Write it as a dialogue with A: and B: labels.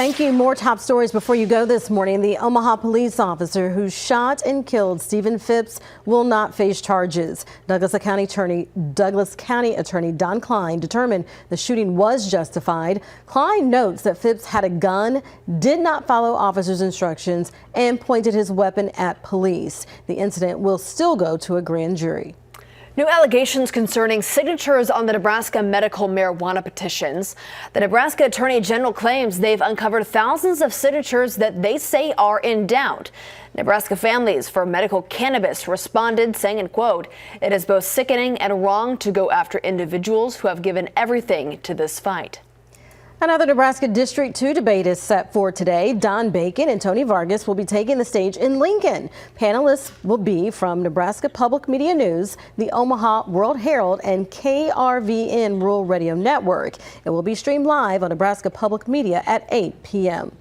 A: Thank you. More top stories before you go this morning. The Omaha police officer who shot and killed Stephen Phipps will not face charges. Douglas County Attorney Don Klein determined the shooting was justified. Klein notes that Phipps had a gun, did not follow officers' instructions, and pointed his weapon at police. The incident will still go to a grand jury.
B: New allegations concerning signatures on the Nebraska medical marijuana petitions. The Nebraska Attorney General claims they've uncovered thousands of signatures that they say are in doubt. Nebraska Families for Medical Cannabis responded saying, and quote, "It is both sickening and wrong to go after individuals who have given everything to this fight."
A: Another Nebraska District 2 debate is set for today. Don Bacon and Tony Vargas will be taking the stage in Lincoln. Panelists will be from Nebraska Public Media News, the Omaha World Herald, and KRVN Rural Radio Network. It will be streamed live on Nebraska Public Media at 8 p.m.